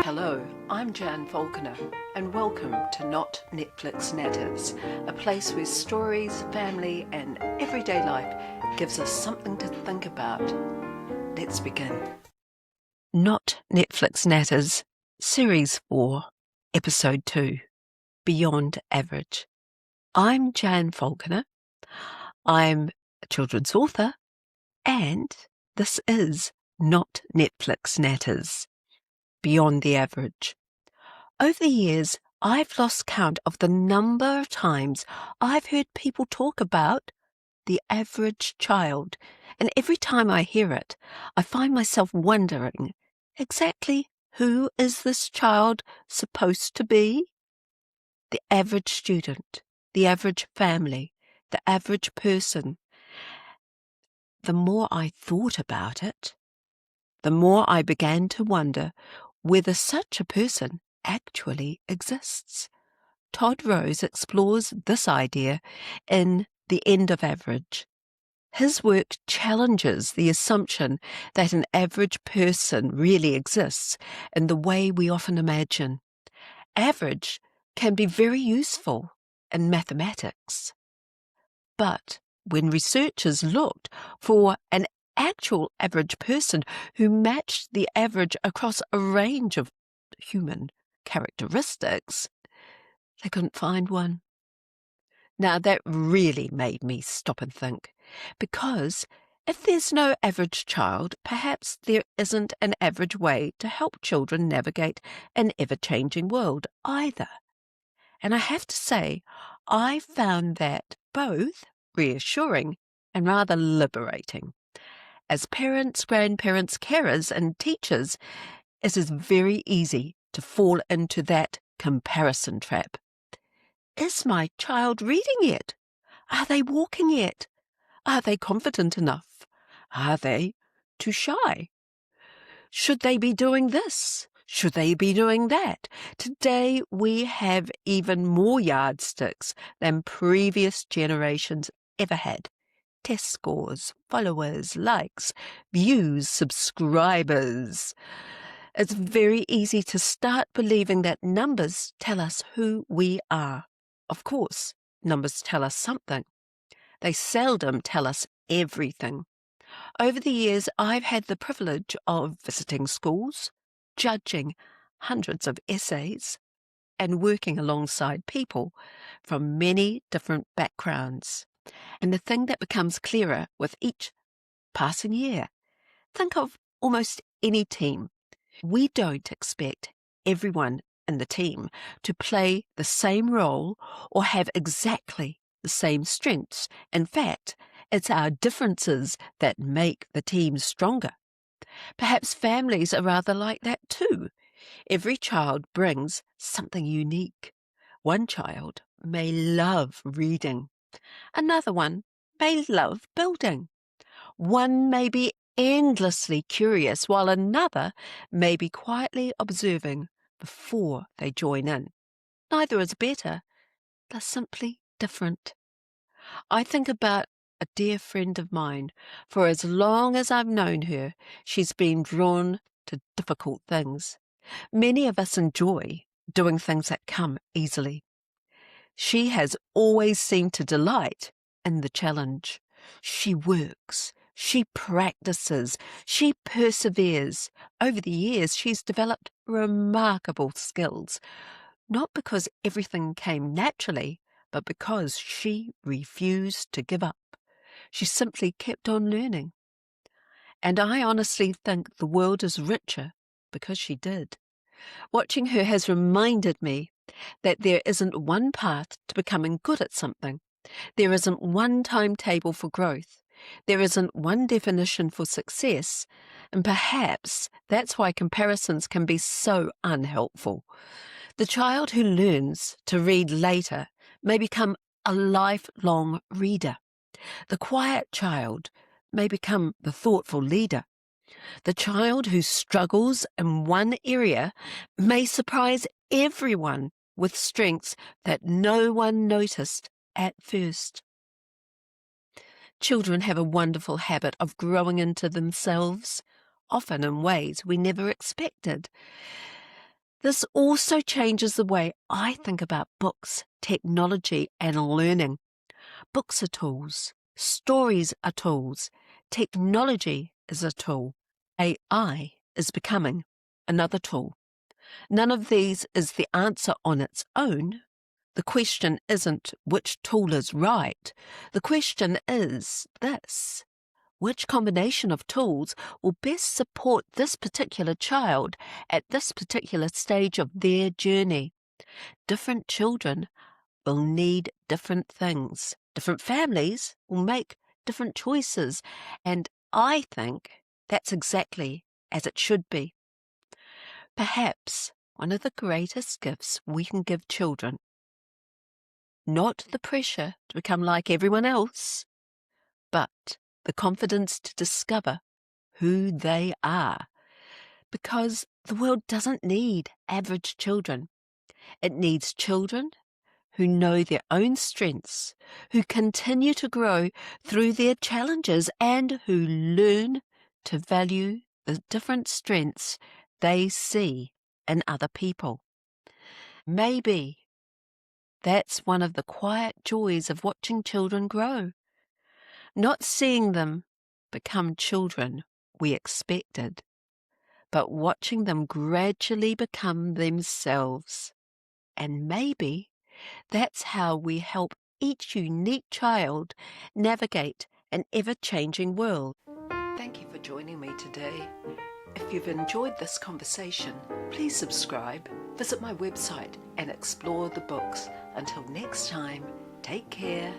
Hello, I'm Jan Falconer, and welcome to Not-Netflix Natters, a place where stories, family, and everyday life gives us something to think about. Let's begin. Not-Netflix Natters, Series 4, Episode 2, Beyond Average. I'm Jan Falconer. I'm a children's author, and this is Not-Netflix Natters, Beyond the Average. Over the years, I've lost count of the number of times I've heard people talk about the average child, and every time I hear it, I find myself wondering exactly who is this child supposed to be? The average student, the average family, the average person. The more I thought about it, the more I began to wonder whether such a person actually exists. Todd explores this idea in The End of Average. His work challenges the assumption that an average person really exists in the way we often imagine. Average can be very useful in mathematics. But when researchers looked for an actual average person who matched the average across a range of human characteristics, they couldn't find one. Now that really made me stop and think, because if there's no average child, perhaps there isn't an average way to help children navigate an ever-changing world either. And I have to say, I found that both reassuring and rather liberating. As parents, grandparents, carers, and teachers, it is very easy to fall into that comparison trap. Is my child reading yet? Are they walking yet? Are they confident enough? Are they too shy? Should they be doing this? Should they be doing that? Today we have even more yardsticks than previous generations ever had. Test scores, followers, likes, views, subscribers. It's very easy to start believing that numbers tell us who we are. Of course, numbers tell us something. They seldom tell us everything. Over the years, I've had the privilege of visiting schools, judging hundreds of essays, and working alongside people from many different backgrounds. And the thing that becomes clearer with each passing year, think of almost any team. We don't expect everyone in the team to play the same role or have exactly the same strengths. In fact, it's our differences that make the team stronger. Perhaps families are rather like that too. Every child brings something unique. One child may love reading. Another one may love building. One may be endlessly curious, while another may be quietly observing before they join in. Neither is better. They're simply different. I think about a dear friend of mine. For as long as I've known her, she's been drawn to difficult things. Many of us enjoy doing things that come easily. She has always seemed to delight in the challenge. She works, she practices, she perseveres. Over the years, she's developed remarkable skills, not because everything came naturally, but because she refused to give up. She simply kept on learning. And I honestly think the world is richer because she did. Watching her has reminded me that there isn't one path to becoming good at something. There isn't one timetable for growth. There isn't one definition for success. And perhaps that's why comparisons can be so unhelpful. The child who learns to read later may become a lifelong reader. The quiet child may become the thoughtful leader. The child who struggles in one area may surprise everyone with strengths that no one noticed at first. Children have a wonderful habit of growing into themselves, often in ways we never expected. This also changes the way I think about books, technology, and learning. Books are tools. Stories are tools. Technology is a tool. AI is becoming another tool. None of these is the answer on its own. The question isn't which tool is right. The question is this: which combination of tools will best support this particular child at this particular stage of their journey? Different children will need different things. Different families will make different choices. And I think that's exactly as it should be. Perhaps one of the greatest gifts we can give children, not the pressure to become like everyone else, but the confidence to discover who they are. Because the world doesn't need average children. It needs children who know their own strengths, who continue to grow through their challenges, and who learn to value the different strengths they see in other people. Maybe that's one of the quiet joys of watching children grow. Not seeing them become children we expected, but watching them gradually become themselves. And maybe that's how we help each unique child navigate an ever-changing world. Thank you for joining me today. If you've enjoyed this conversation, please subscribe, visit my website, and explore the books. Until next time, take care.